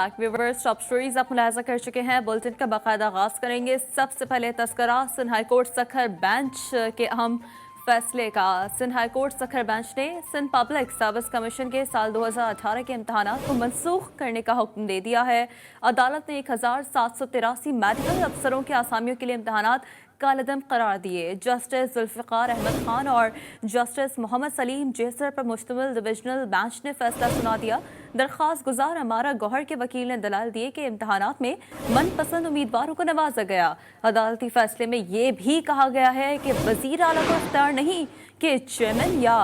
Back viewers, top stories आप मुलाहिजा कर चुके हैं। बुलेटिन का बाकायदा आगाज करेंगे। सबसे पहले तस्करा Sindh high court Sukkur bench के अहम फैसले का। Sindh high court Sukkur bench ने सिंध पब्लिक सर्विस कमीशन के साल 2018 के इम्तहानात को मनसूख करने का हुक्म दे दिया है। अदालत ने 1783 मेडिकल अफसरों के आसामियों के लिए इम्तहानात कालदम करार दिए। जस्टिस जुल्फ़िकार अहमद खान और जस्टिस मोहम्मद सलीम जेसर पर मुश्तमिल डिविजनल बेंच ने फैसला सुना दिया। दरख्वास्त गुजार अमारा गौहर के वकील ने दलाल दिए कि इम्तहानात में मनपसंद उम्मीदवारों को नवाजा गया। अदालती फैसले में ये भी कहा गया है कि वजीर आला को इख्तियार नहीं कि चेयरमैन या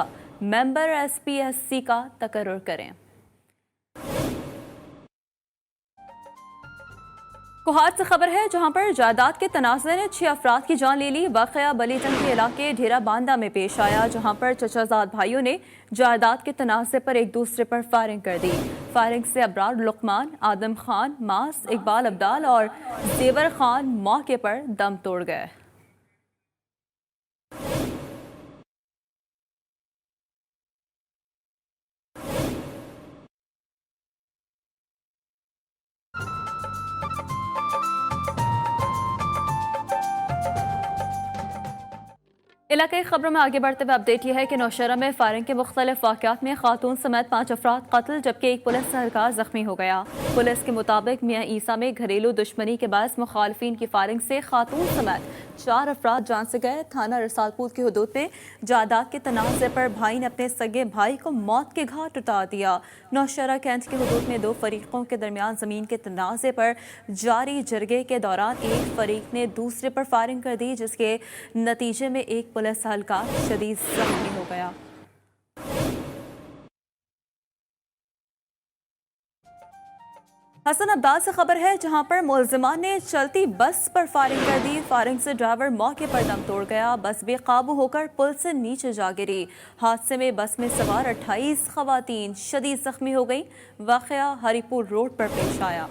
मेंबर SPSC का तकर्रुर करें। कोहाट से खबर है, जहां पर जायदाद के तनाज़े ने 6 अफराद की जान ले ली। वाक़या बलीजंग के इलाके ढेरा बांदा में पेश आया, जहां पर चचाजाद भाइयों ने जायदाद के तनाज़े पर एक दूसरे पर फायरिंग कर दी। फायरिंग से अबरार लुकमान, आदम खान, मास, इकबाल अब्दाल और जेवर खान मौके पर दम तोड़ गए। इलाकाई खबरों में आगे बढ़ते हुए अपडेट यह है कि नौशहरा में फायरिंग के मुख्तलिफ वाक़यात में खातून समेत 5 अफराद कत्ल, जबकि एक पुलिस एहलकार जख्मी हो गया। पुलिस के मुताबिक मियाँ ईसा में घरेलू दुश्मनी के बायस मुखालफिन की फायरिंग से खातून समेत 4 अफराद जान से गए। थाना रसालपुर की हदूद में जायदाद के तनाज़े पर भाई ने अपने सगे भाई को मौत के घाट उतार दिया। नौशहरा कैंट की हदूद में 2 फरीकों के दरमियान ज़मीन के तनाज़े पर जारी जरगे के दौरान एक फरीक ने दूसरे पर फायरिंग कर दी, जिसके नतीजे में एक पुलिस एहलकार शदीद जख्मी हो गया। हसन अब्दाल से खबर है, जहां पर मुलजिमान ने चलती बस पर फायरिंग कर दी। फायरिंग से ड्राइवर मौके पर दम तोड़ गया। बस बेकाबू होकर पुल से नीचे जा गिरी। हादसे में बस में सवार 28 खवातीन शदीद जख्मी हो गई। वाक़या हरिपुर रोड पर पेश आया।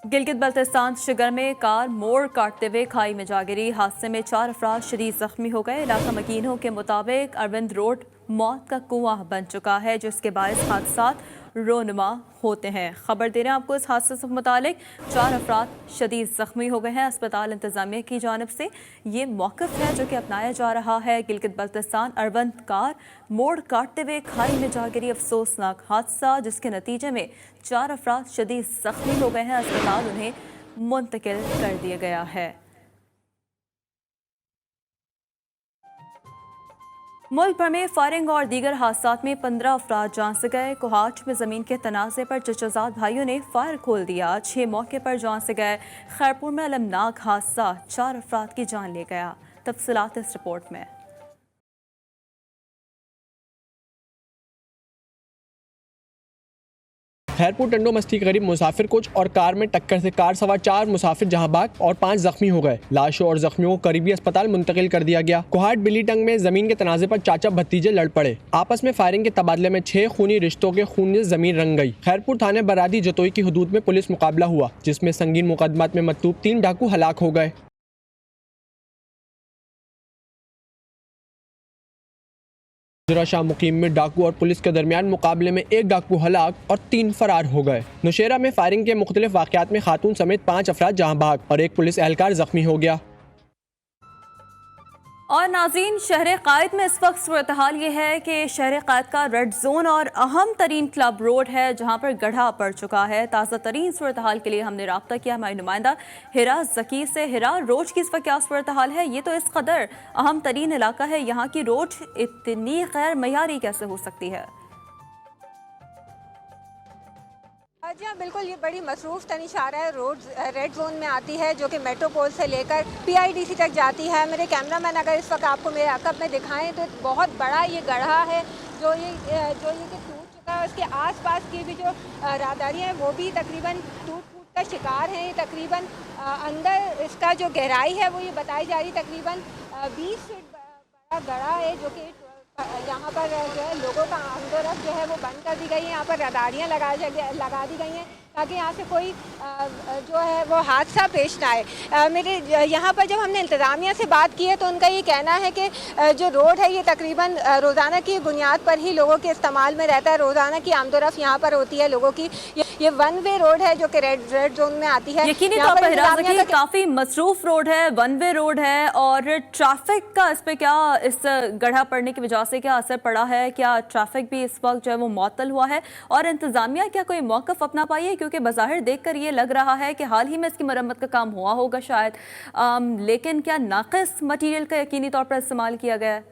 गिलगित बल्तिस्तान शिगर में कार मोड़ काटते हुए खाई में जा गिरी। हादसे में 4 अफराद शदीद जख्मी हो गए। इलाका मकीनों के मुताबिक अरविंद रोड मौत का कुआं बन चुका है, जिसके बायस हादसा रोनुमा होते हैं। खबर दे रहे हैं आपको इस हादसे से मुतालिक 4 अफराद शदीद जख्मी हो गए हैं। अस्पताल इंतजामिया की जानिब से ये मौक़िफ़ है जो कि अपनाया जा रहा है। गिलगित बल्तिस्तान अरविंद कार मोड़ काटते हुए खाई में जा गिरी। अफसोसनाक हादसा, जिसके नतीजे में 4 अफराद शदीद जख्मी हो गए हैं। अस्पताल उन्हें मुंतकिल कर दिया गया है। मुल्क भर में फायरिंग और दीगर हादसात में 15 अफराद जान से गए। कोहाट में ज़मीन के तनाज़े पर चचाजाद भाइयों ने फायर खोल दिया। 6 मौके पर जान से गए। खैरपुर में अलमनाक हादसा 4 अफराद की जान ले गया। तफसीलात इस रिपोर्ट में। खैरपुर टंडो मस्ती के करीब मुसाफिर कोच और कार में टक्कर से कार सवार 4 मुसाफिर जहां भाग और 5 जख्मी हो गए। लाशों और जख्मियों को करीबी अस्पताल मुंतकिल कर दिया गया। कोहाट बिलीटंग में जमीन के तनाजे पर चाचा भतीजे लड़ पड़े। आपस में फायरिंग के तबादले में 6 खूनी रिश्तों के खून से जमीन रंग गई। खैरपुर थाने बरादी जतोई की हदूद में पुलिस मुकाबला हुआ, जिसमें संगीन मुकदमात में मतलूब 3 डाकू हलाक हो गए। शाह मुकीम में डाकू और पुलिस के दरमियान मुकाबले में 1 डाकू हलाक और 3 फरार हो गए। नौशहरा में फायरिंग के मुख्तलिफ वाक़यात में खातून समेत 5 अफराद जहां भाग और 1 पुलिस एहलकार जख्मी हो गया। और नाज़रीन, शहर कायद में इस वक्त सूरत हाल ये है कि शहर कायद का रेड जोन और अहम तरीन क्लब रोड है, जहाँ पर गड्ढा पड़ चुका है। ताज़ा तरीन सूरत हाल के लिए हमने रब्ता किया हमारी नुमाइंदा हिरा जकी से। हिरा, रोड की इस वक्त क्या सूरत हाल है? ये तो इस कदर अहम तरीन इलाका है, यहाँ की रोड इतनी गैर मयारी कैसे हो सकती है? जी हाँ, बिल्कुल, ये बड़ी मसरूफ़ तन इशारा है। रोड रेड जोन में आती है, जो कि मेट्रोपोल से लेकर PIDC तक जाती है। मेरे कैमरामैन अगर इस वक्त आपको मेरे अकब में दिखाएं तो बहुत बड़ा ये गड्ढा है जो ये टूट चुका है। उसके आसपास की भी जो राहदारियाँ हैं वो भी तकरीबन टूट का शिकार हैं। तकरीबन अंदर इसका जो गहराई है वो ये बताई जा रही तकरीबन 20 फीट बड़ा गड्ढा है, जो कि यहाँ पर जो है लोगों का आमदोरफ्त जो है वो बंद कर दी गई है। यहाँ पर राहदारियाँ लगा दी गई हैं। ताकि यहाँ से कोई जो है वो हादसा पेश ना आए। मेरे यहाँ पर जब हमने इंतज़ामिया से बात की है तो उनका ये कहना है कि जो रोड है ये तकरीबन रोज़ाना की बुनियाद पर ही लोगों के इस्तेमाल में रहता है, रोज़ाना की आमदोरफ़्त यहाँ पर होती है लोगों की। ये वन वे रोड है जो कि रेड जोन में आती है। यकीनी तौर पर हिराज रखिए, काफी मसरूफ रोड है, वन वे रोड है, और ट्रैफिक का इस पे क्या, इस गड्ढा पड़ने की वजह से क्या असर पड़ा है? क्या ट्रैफिक भी इस वक्त जो है वो मअतल हुआ है, और इंतजामिया क्या कोई मौकफ अपना पाई है? क्योंकि बज़ाहिर देखकर ये लग रहा है कि हाल ही में इसकी मरम्मत का काम हुआ होगा शायद, लेकिन क्या नाक़िस मटीरियल का यकीनी तौर पर इस्तेमाल किया गया है?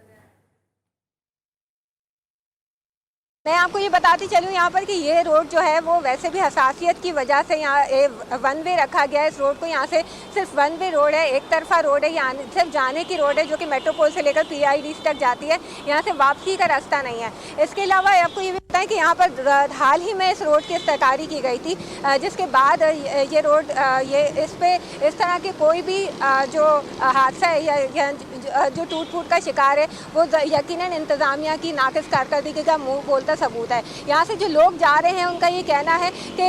मैं आपको ये बताती चलूँ यहाँ पर कि ये रोड जो है वो वैसे भी हसासियत की वजह से यहाँ वन वे रखा गया है। इस रोड को यहाँ से सिर्फ वन वे रोड है, एक तरफा रोड है, यहाँ सिर्फ जाने की रोड है जो कि मेट्रोपोल से लेकर PIDC तक जाती है। यहाँ से वापसी का रास्ता नहीं है। इसके अलावा आपको ये भी बताएं कि यहाँ पर हाल ही में इस रोड की इस्तेकारी की गई थी, जिसके बाद ये रोड ये इस पर इस तरह के कोई भी जो हादसा है या जो टूट फूट का शिकार है वो यकीनन इंतज़ामिया की नाक़िस कारकर्दगी का मुँह बोलता सबूत है। यहाँ से जो लोग जा रहे हैं उनका ये कहना है कि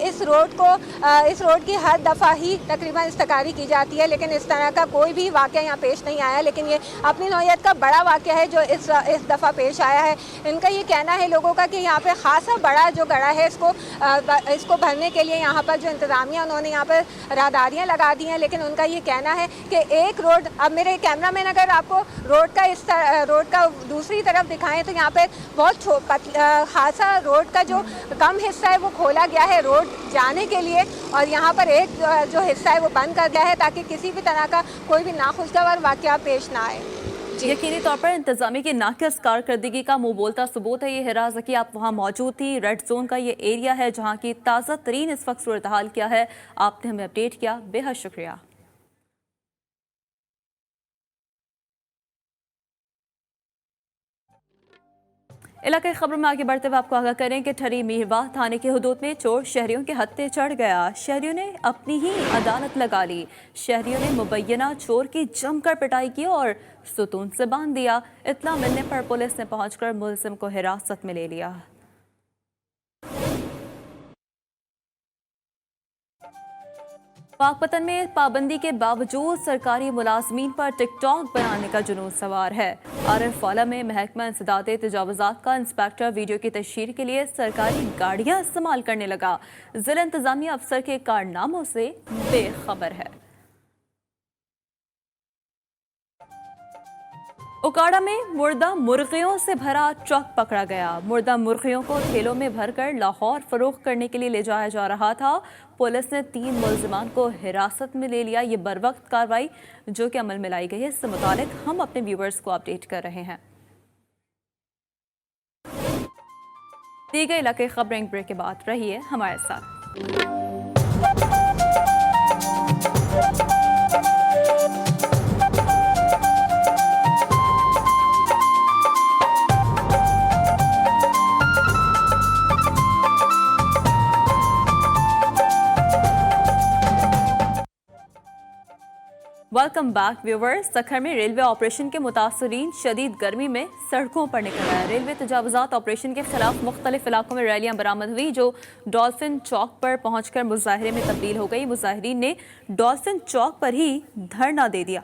इस रोड की हर दफ़ा ही तकरीबन इस्तकारी की जाती है, लेकिन इस तरह का कोई भी वाक़या यहाँ पेश नहीं आया। लेकिन ये अपनी नौयत का बड़ा वाक़या है जो इस दफ़ा पेश आया है। इनका ये कहना है लोगों का कि यहाँ पे ख़ासा बड़ा जो गड्ढा है इसको भरने के लिए यहाँ पर जो इंतज़ामिया उन्होंने यहाँ पर राहदारियाँ लगा दी हैं, लेकिन उनका ये कहना है कि एक रोड, अब मेरे कैमरा मैन अगर आपको रोड का दूसरी तरफ दिखाएं तो यहाँ पे बहुत खासा रोड का जो कम हिस्सा है वो खोला गया है रोड जाने के लिए, और यहाँ पर एक जो हिस्सा है वो बंद कर दिया है ताकि किसी भी तरह का कोई भी नाखुशगवार वाक़या पेश ना आए। यकीनी तौर पर इंतजामी की नाक़िस कारकर्दगी का मुँह बोलता सबूत है ये। हिराज रखिए, आप वहाँ मौजूद थी। रेड जोन का ये एरिया है जहाँ की ताज़ा तरीन इस वक्त सूरत हाल क्या है, आपने हमें अपडेट किया, बेहद शुक्रिया। इलाके खबरों में आगे बढ़ते हुए आपको आगाह करें कि ठरी मीरवाह थाने के हुदूद में चोर शहरियों के हत्थे चढ़ गया। शहरियों ने अपनी ही अदालत लगा ली। शहरियों ने मुबैना चोर की जमकर पिटाई की और सुतून से बांध दिया। इत्तला मिलने पर पुलिस ने पहुंचकर मुलजिम को हिरासत में ले लिया। पाकपतन में पाबंदी के बावजूद सरकारी मुलाजमीन पर टिकटॉक बनाने का जुनून सवार है। आरफवाला में महकमा इंसदादे तजावुज़ात का इंस्पेक्टर वीडियो की तशहीर के लिए सरकारी गाड़ियां इस्तेमाल करने लगा। जिला इंतजामिया अफसर के कारनामों से बेखबर है। उकाड़ा में मुर्दा मुर्गियों से भरा ट्रक पकड़ा गया। मुर्दा मुर्गियों को थैलों में भरकर लाहौर फरोख्त करने के लिए ले जाया जा रहा था। पुलिस ने 3 मुलजिमान को हिरासत में ले लिया। ये बरवक्त कार्रवाई जो कि अमल में लाई गई है, इससे मुतालिक हम अपने व्यूवर्स को अपडेट कर रहे हैं। दी गई इलाके खबरें ब्रेक के बाद रहिए हमारे साथ। Welcome back viewers. सखर में रेलवे ऑपरेशन के मुतासरीन शदीद गर्मी में सड़कों पर निकल आए। रेलवे तजावुज़ात ऑपरेशन के खिलाफ मुख्तलिफ इलाकों में रैलियां बरामद हुई जो डॉल्फिन चौक पर पहुंचकर मुजाहरे में तब्दील हो गई। मुजाहिरीन ने डॉल्फिन चौक पर ही धरना दे दिया।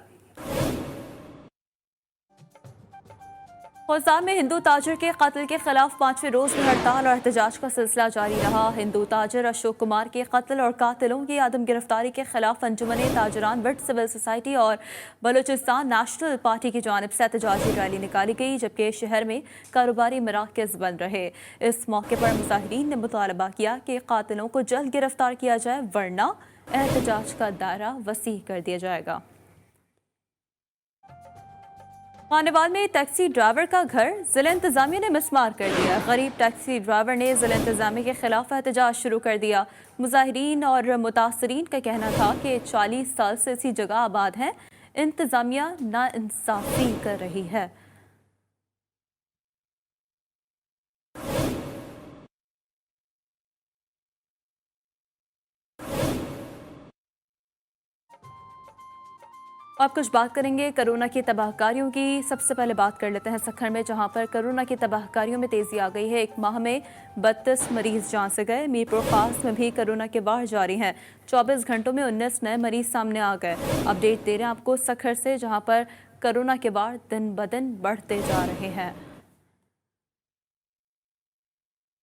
खुलसार में हिंदू ताजिर के कत्ल के खिलाफ 5वें रोज में हड़ताल और एहतजाज का सिलसिला जारी रहा। हिंदू ताजिर अशोक कुमार के कत्ल और कातिलों की आदम गिरफ्तारी के खिलाफ अंजुमन ताजरान विद सिविल सोसाइटी और बलूचिस्तान नेशनल पार्टी की जानिब से एहतजाजी रैली निकाली गई, जबकि शहर में कारोबारी मराकज़ बंद रहे। इस मौके पर मुजाहिरीन ने मुतालबा किया कि कातिलों को जल्द गिरफ्तार किया जाए, वरना एहतजाज का दायरा वसी कर दिया जाएगा। खानेवाल में टैक्सी ड्राइवर का घर जिला इंतजामिया ने मिसमार कर दिया। गरीब टैक्सी ड्राइवर ने जिला इंतजामिया के खिलाफ एहतजाज शुरू कर दिया। मुजाहिरीन और मुतासरीन का कहना था कि 40 साल से इसी जगह आबाद हैं, इंतजामिया नाइंसाफी कर रही है। अब कुछ बात करेंगे कोरोना की तबाहकारियों की। सबसे पहले बात कर लेते हैं सक्खर में, जहां पर कोरोना की तबाहकारियों में तेजी आ गई है। एक माह में 32 मरीज जान से गए। मीरपुर खास में भी कोरोना के वार जारी हैं। 24 घंटों में 19 नए मरीज सामने आ गए। अपडेट दे रहे हैं आपको सक्खर से, जहां पर कोरोना के वार दिन ब दिन बढ़ते जा रहे हैं।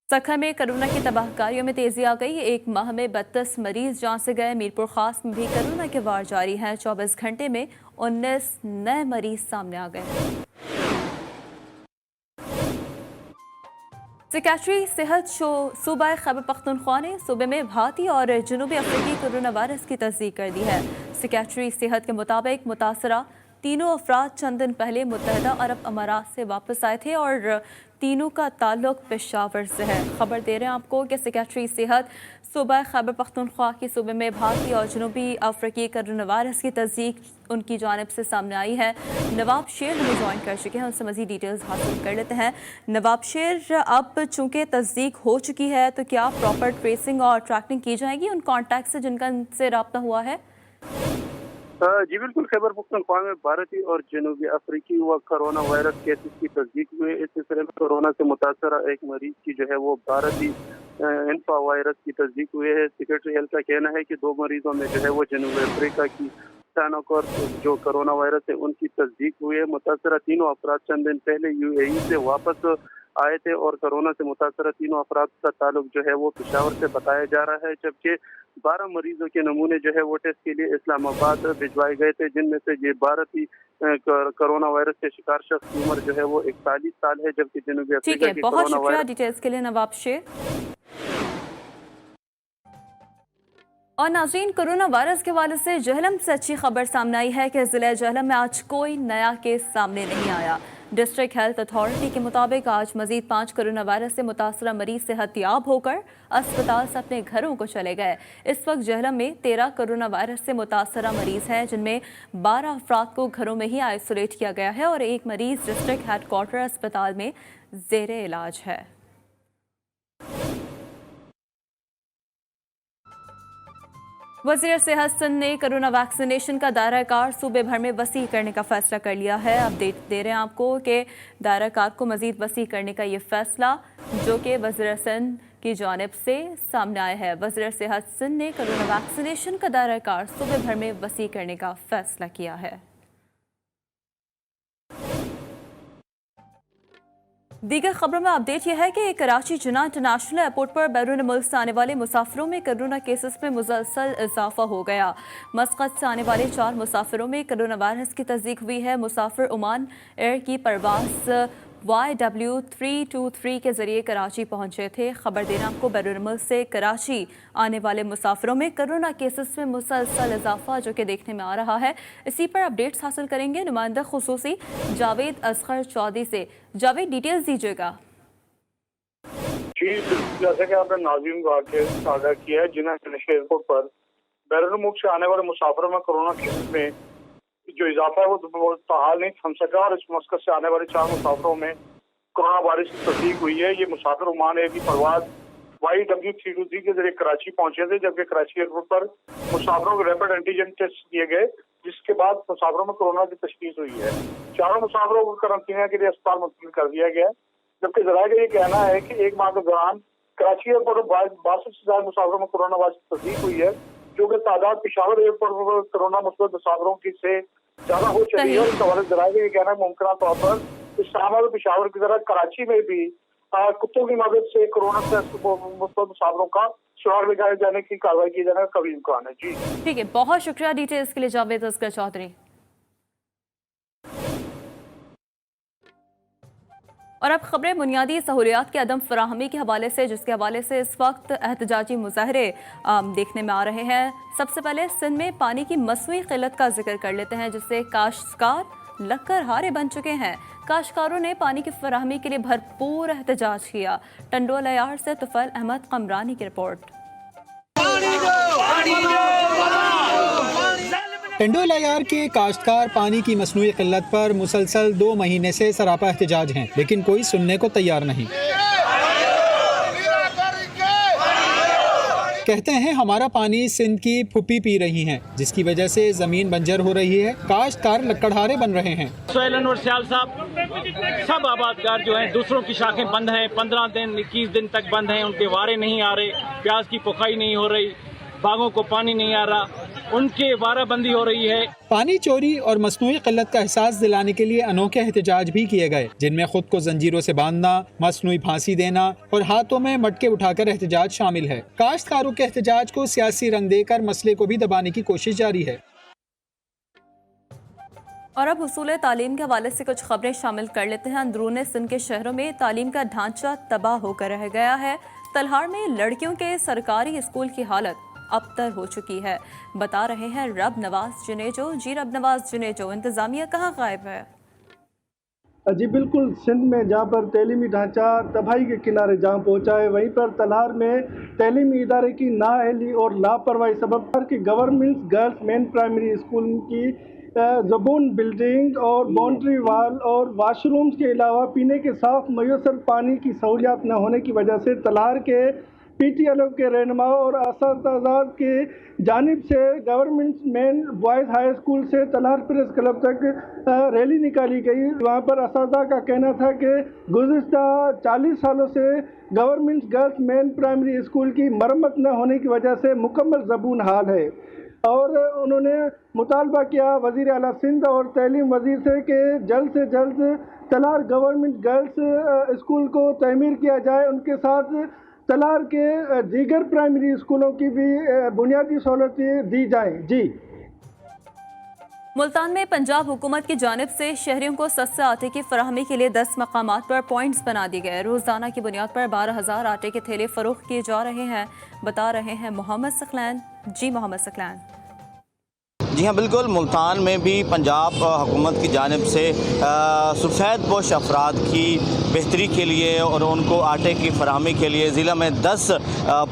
सक्खर में कोरोना की तबाहकारियों में तेजी आ गई। एक माह में 32 मरीज जान से गए। मीरपुर खास में भी कोरोना के वार जारी हैं। 24 घंटे में 19 नए मरीज सामने आ गए। सेक्रेटरी सेहत सूबा खैबर पख्तूनख्वा ने सूबे में भारतीय और जनूबी अफ्रीकी कोरोना वायरस की तस्दीक कर दी है। सेक्रेटरी सेहत के मुताबिक मुतासरा तीनों अफराद चंद दिन पहले मुत्तहदा अरब अमारात से वापस आए थे और तीनों का ताल्लुक पेशावर से है। खबर दे रहे हैं आपको कि सेक्रेटरी सेहत सूबा खैबर पख्तूनख्वा की सूबे में भारतीय और जनूबी अफ्रीकी कोरोना वायरस की तस्दीक उनकी जानिब से सामने आई है। नवाब शेर हमें ज्वाइन कर चुके हैं, उनसे मज़ीद डिटेल्स हासिल कर लेते हैं। नवाब शेर, अब चूंकि तस्दीक हो चुकी है तो क्या प्रॉपर ट्रेसिंग और ट्रैकिंग की जाएगी उन कॉन्टैक्ट से जिनका इनसे रब्ता हुआ है? जी बिल्कुल, खैबर पख्तूनख्वा में भारतीय और जनूबी अफ्रीकी व कोरोना वायरस केसेस की तस्दीक हुई। इस सिलसिले में कोरोना से मुतासरा एक मरीज की जो है वो भारतीय इन्फा वायरस की तस्दीक हुई है। सेक्रेटरी हेल्थ का कहना है कि 2 मरीजों में जो है वो जनूबी अफ्रीका की और जो कोरोना वायरस है उनकी तस्दीक हुई है। मुतासरा तीनों अफराद चंद दिन पहले UAE से वापस आए थे और कोरोना से मुतासरा तीनों अफराद का ताल्लुक जो है वो पेशावर से बताया जा रहा है, जबकि 12 मरीजों के नमूने जो है वो टेस्ट के लिए इस्लामाबाद भिजवाए गए थे, जिनमें से ये भारतीय कोरोना वायरस के शिकार शख्स की उम्र जो है वो 41 साल है, जबकि जनूबी अफ्रीका की बहुत शुक्रिया डिटेल्स के लिए नवाब शेर। और नाज़रीन, कोरोना वायरस के हवाले से जहलम से अच्छी खबर सामने आई है कि ज़िले जहलम में आज कोई नया केस सामने नहीं आया। डिस्ट्रिक्ट हेल्थ अथॉरिटी के मुताबिक आज मजीद 5 कोरोना वायरस से मुतासरा मरीज सेहतियाब होकर अस्पताल से अपने घरों को चले गए। इस वक्त जहलम में 13 कोरोना वायरस से मुतासरा मरीज हैं, जिनमें 12 अफराद को घरों में ही आइसोलेट किया गया है और एक मरीज डिस्ट्रिक्ट हेडक्वार्टर अस्पताल में जेरे इलाज है। वज़ीर सेहत सिंध ने कोरोना वैक्सीनेशन का दायरा कार सूबे भर में वसी करने का फैसला कर लिया है। अपडेट दे रहे हैं आपको कि दायरा कार को मजीद वसी करने का ये फैसला जो कि वज़ीर सिंध की जानिब से सामने आया है। वज़ीर सेहत सिंध ने कोरोना वैक्सीनेशन का दायरा कार सूबे भर में वसी करने का फैसला किया है। दीगर खबरों में अपडेट यह है कि कराची जिन्ना इंटरनेशनल एयरपोर्ट पर बैरून मुल्क से आने वाले मुसाफिरों में कोरोना केसेस में मुसलसल इजाफा हो गया। मस्कत से आने वाले 4 मुसाफिरों में कोरोना वायरस की तस्दीक हुई है। मुसाफिर ओमान एयर की परवाज YW323 के जरिए कराची पहुंचे थे। खबर देना आपको बैरून मुल्क से कराची आने वाले मुसाफिरों में कोरोना केसेस में मुसलसल इजाफा जो कि देखने में आ रहा है। इसी पर अपडेट्स हासिल करेंगे नुमाइंदा खुसूसी जावेद असगर चौधरी से। जावेद, डिटेल्स दीजिएगा। जी, जैसे कि आपने नाज़रीन को आके साझा किया है, जिन्ना इंटरनेशनल एयरपोर्ट पर बैरून मुल्क से आने वाले मुसाफिरों में कोरोना केसेस में जो इजाफा है वो ताहाल नहीं थम सका और इस मस्कत से आने वाले 4 मुसाफिरों में कोरोना वायरस की तस्दीक हुई है। ये मुसाफिर ओमान एयर की परवाज YW323 के जरिए कराची पहुंचे थे, जबकि कराची एयरपोर्ट पर मुसाफिरों के रैपिड एंटीजन टेस्ट किए गए, जिसके बाद मुसाफिरों में कोरोना की तशखीस हुई है। 4 मुसाफिरों को क्वारंटीन के लिए अस्पताल मुंतकिल कर दिया गया है, जबकि जराये का ये कहना है कि 1 माह के दौरान कराची एयरपोर्ट पर 62 से ज्यादा मुसाफिरों में कोरोना वायरस की तस्दीक हुई है, जो कि तादाद पेशावर एयरपोर्ट पर कोरोना मुस्बत मुसाफिरों की से ज्यादा हो चुकी है। इस हवाले से जराये का ये कहना है मुमकिन तौर पर इस्लामाबाद पेशावर की तरह कराची में भी कुत्तों की मदद से कोरोना मुस्बत मुसाफिरों का सुराग लगाए जाने की कार्रवाई किए जाने का कभी इम्कान है। जी ठीक है, बहुत शुक्रिया डिटेल्स के लिए जावेद असगर चौधरी। और अब खबरें बुनियादी सहूलियात की अदम फराहमी के हवाले से, जिसके हवाले से इस वक्त एहतजाजी मुजाहरे देखने में आ रहे हैं। सबसे पहले सिंध में पानी की मसनूई किल्लत का जिक्र कर लेते हैं, जिससे काश्तकार लक्कर हारे बन चुके हैं। काश्तकारों ने पानी की फराहमी के लिए भरपूर एहतजाज किया। टंडोल अयार से तुफैल अहमद कमरानी की रिपोर्ट। टंडोल अयार के काश्तकार पानी की मसनूई किल्लत पर मुसलसल 2 महीने से सरापा एहतजाज हैं, लेकिन कोई सुनने को तैयार नहीं। कहते हैं हमारा पानी सिंध की फुप्पी पी रही हैं, जिसकी वजह से जमीन बंजर हो रही है। काश्तकार लकड़हारे बन रहे हैं। सोहेल अनवर सियाल साहब, सब आबादकार जो हैं दूसरों की शाखें बंद हैं, 15 दिन 21 दिन तक बंद हैं, उनके वारे नहीं आ रहे, प्याज की पुखाई नहीं हो रही, बागों को पानी नहीं आ रहा, उनके वाराबंदी हो रही है। पानी चोरी और मसनूई किल्लत का एहसास दिलाने के लिए अनोखे एहतजाज भी किए गए, जिनमें खुद को जंजीरों से बांधना, मसनूई फांसी देना और हाथों में मटके उठाकर एहतजाज शामिल है। काश्तकारों के एहतजाज को सियासी रंग देकर मसले को भी दबाने की कोशिश जारी है। और अब हुसूल तालीम के हवाले से कुछ खबरें शामिल कर लेते हैं। अंदरूनी सिंध के शहरों में तालीम का ढांचा तबाह होकर रह गया है। तलहार में लड़कियों के सरकारी स्कूल की हालत अबतर हो चुकी है, बता रहे हैं रब नवाज जुनेजो। जी रब नवाज जुनेजो, इंतजामिया कहाँ गायब है? जी बिल्कुल, सिंध में जहाँ पर तलीमी ढांचा तबाही के किनारे जहाँ पहुँचा है, वहीं पर तलहार में तलीमी इदारे की नाअहली और लापरवाही सबब कि government girls main primary school की ज़बून बिल्डिंग और बाउंड्री वाल और वाशरूम्स के अलावा पीने के साफ मयसर पानी की सहूलियात न होने की वजह से तलहार के PTLO के रहनुमाओं और असातिज़ा की जानिब से government main boys high school से तलहार प्रेस क्लब तक रैली निकाली गई। वहाँ पर असातिज़ा का कहना था कि गुज़िश्ता 40 सालों से government girls main primary school की मरम्मत न होने की वजह से मुकम्मल ज़बून हाल है, और उन्होंने मुतालबा किया वज़ीर आला सिंध और तलीम वज़ीर से कि जल्द से जल्द तलहार गवर्नमेंट गर्ल्स स्कूल को तमीर किया जाए। उनके साथ तलहार के दीगर प्राइमरी स्कूलों की भी बुनियादी सहूलतें दी जाएं। जी, मुल्तान में पंजाब हुकूमत की जानिब से शहरियों को सस्ते आटे की फराहमी के लिए 10 मकामात पर पॉइंट्स बना दिए गए। रोजाना की बुनियाद पर 12,000 आटे के थैले फरोख्त किए जा रहे हैं, बता रहे हैं मोहम्मद सकलैन। जी मोहम्मद सकलैन। जी हाँ बिल्कुल, मुल्तान में भी पंजाब हुकूमत की जानिब से सफ़ेद पोश अफराद की बेहतरी के लिए और उनको आटे की फराहमी के लिए ज़िला में 10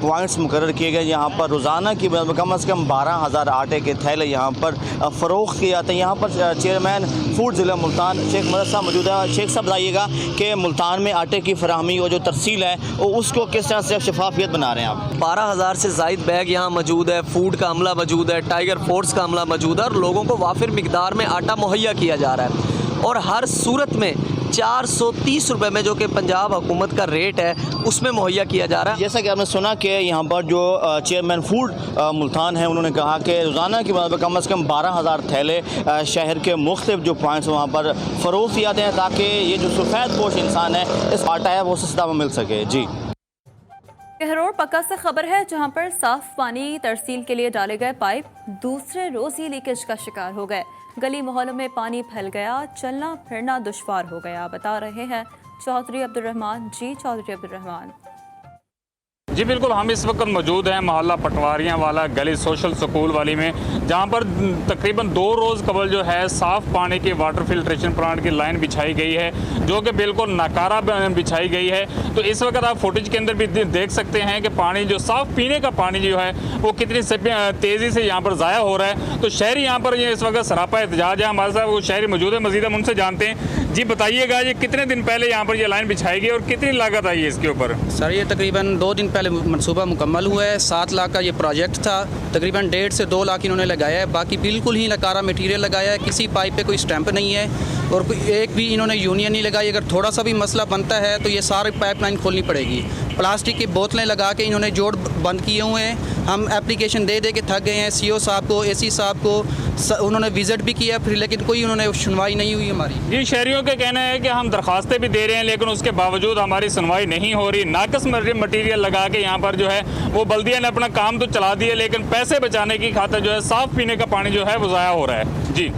पॉइंट्स मुकर्रर किए गए। यहाँ पर रोज़ाना की कम अज़ कम 12,000 आटे के थैले यहाँ पर फ़रोख्त किए जाते हैं। यहाँ पर चेयरमैन फूड ज़िला मुल्तान शेख मदद साहब मौजूद है। शेख साहब बताइएगा कि मुल्तान में आटे की फराहमी और जो तरसील है उसको किस तरह से शफाफियत बना रहे हैं आप? 12,000 से ज़ायद बैग यहाँ मौजूद है, फूड का अमला मौजूद है, टाइगर फोर्स का अमला मौजूद है और लोगों को वाफिर मिकदार में आटा मुहैया किया जा रहा है। और हर सूरत में 430 रुपये में, जो कि पंजाब हुकूमत का रेट है, उसमें मुहैया किया जा रहा है। जैसा कि आपने सुना कि यहाँ पर जो चेयरमैन फूड मुल्तान है, उन्होंने कहा कि रोज़ाना की कम अज़ कम 12,000 थैले शहर के मुख्तलिफ जो पॉइंट्स वहाँ पर फ़रोख्त किए जाते हैं ताकि ये जो सफ़ेद पोश इंसान है इस आटा है वो सस्ता में मिल सके। जी, कहरोड़ पक्का से खबर है, जहां पर साफ पानी तरसील के लिए डाले गए पाइप दूसरे रोज ही लीकेज का शिकार हो गए। गली मोहल्लों में पानी फैल गया, चलना फिरना दुश्वार हो गया, बता रहे हैं चौधरी अब्दुल रहमान। जी चौधरी अब्दुल रहमान। जी बिल्कुल, हम इस वक्त मौजूद हैं मोहल्ला पटवारियां वाला गली सोशल स्कूल वाली में, जहां पर तकरीबन 2 रोज़ कबल जो है साफ़ पानी के वाटर फिल्ट्रेशन प्लांट की लाइन बिछाई गई है, जो कि बिल्कुल नाकारा बिछाई गई है। तो इस वक्त आप फुटेज के अंदर भी देख सकते हैं कि पानी जो साफ़ पीने का पानी जो है वो कितनी तेज़ी से यहाँ पर ज़ाया हो रहा है। तो शहरी यहाँ पर ये इस वक्त सरापा एहतजाज है। हमारे साथ वो शहरी मौजूद है, मज़ीद हम उनसे जानते हैं। जी बताइएगा, ये कितने दिन पहले यहाँ पर ये लाइन बिछाई गई और कितनी लागत आई है इसके ऊपर? सर, ये तकरीबन 2 दिन पहले मनसूबा मुकम्मल हुआ है। 7 लाख का ये प्रोजेक्ट था, तकरीबन 1.5 से 2 लाख इन्होंने लगाया है। बाकी बिल्कुल ही नकारा मटीरियल लगाया है, किसी पाइप पे कोई स्टैंप नहीं है और कोई एक भी इन्होंने यूनियन नहीं लगाई। अगर थोड़ा सा भी मसला बनता है तो ये सारी पाइपलाइन खोलनी पड़ेगी। प्लास्टिक की बोतलें लगा के इन्होंने जोड़ बंद किए हुए हैं। हम एप्लीकेशन दे दे के थक गए हैं। CO साहब को, AC साहब को उन्होंने विजिट भी किया फिर, लेकिन कोई उन्होंने सुनवाई नहीं हुई हमारी। ये शहरियों का कहना है कि हम दरखास्तें भी दे रहे हैं लेकिन उसके बावजूद हमारी सुनवाई नहीं हो रही। नाकस मटीरियल लगा के यहाँ पर जो है वो बल्दिया ने अपना काम तो चला दिया, लेकिन पैसे बचाने की खातिर जो है साफ पीने का पानी जो है वो ज़ाया हो रहा है। जी,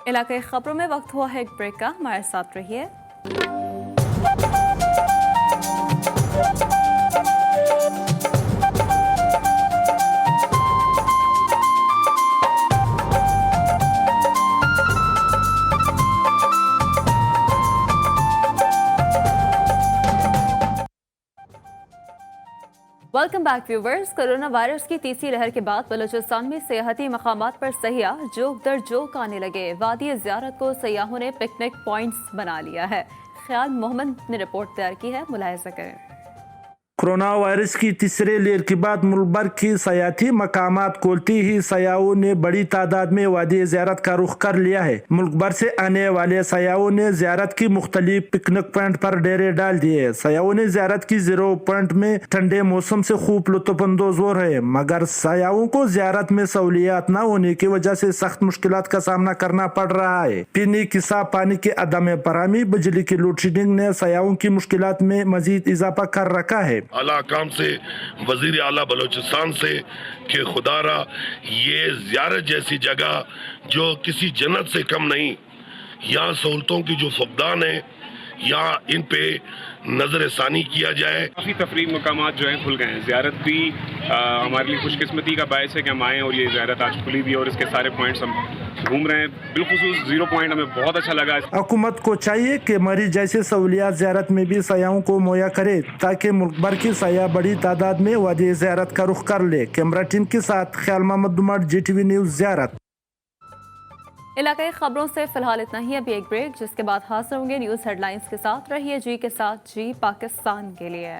इलाके खबरों में वक्त हुआ है एक ब्रेक का, हमारे साथ रहिए। Welcome back viewers. Corona virus की तीसरी लहर के बाद बलूचिस्तान में सियाहती मकामात पर सयाह जोक दर जोक आने लगे। वादी ज़ियारत को सयाहों ने पिकनिक पॉइंट्स बना लिया है। ख्याल मोहम्मद ने रिपोर्ट तैयार की है, मुलाहिजा करें। कोरोना वायरस की तीसरे लहर के बाद मुल्क भर की सयाती मकामात खोलते ही सयाहों ने बड़ी तादाद में वादी ज़ियारत का रुख कर लिया है। मुल्क भर से आने वाले सयाहों ने ज़ियारत की मुख्तलिफ पिकनिक पॉइंट पर डेरे डाल दिए। सयाहों ने ज़ियारत की 0 पॉइंट में ठंडे मौसम से खूब लुत्फ़अंदोज़ हो रहे, मगर सयाहों को ज़ियारत में सहूलियात न होने की वजह से सख्त मुश्किलात का सामना करना पड़ रहा है। पीने की साफ पानी के अदम फराहमी, बिजली की लोड शेडिंग ने सयाहों की मुश्किलात में मजीद इजाफा कर रखा है। आला काम से वजीर आला बलोचिस्तान से कि खुदारा ये ज़ियारत जैसी जगह जो किसी जन्नत से कम नहीं, यहाँ सहूलतों की जो फुकदान है, यहाँ इन पे नजर सानी किया जाए। काफ़ी तफरीह मकामात जो हैं खुल गए हैं। ज़ियारत भी हमारे लिए खुशकिस्मती का बायस है कि हम आए और ये ज़ियारत आज खुली भी और इसके सारे पॉइंट्स हम घूम रहे हैं। बिलखुसूस 0 पॉइंट हमें बहुत अच्छा लगा। हुकूमत को चाहिए कि मरीज जैसे सहूलियात ज़ियारत में भी सयाहों को मुहैया करे ताकि मुल्क भर की सयाह बड़ी तादाद में वादी ज़ियारत का रुख कर ले। कैमरा टीम के साथ ख्याल मोहम्मद दुमर, GTV न्यूज़ ज़ियारत। इलाकाई खबरों से फिलहाल इतना ही। अभी एक ब्रेक, जिसके बाद हाजिर होंगे न्यूज़ हेडलाइंस के साथ। रहिए जी के साथ, जी पाकिस्तान के लिए।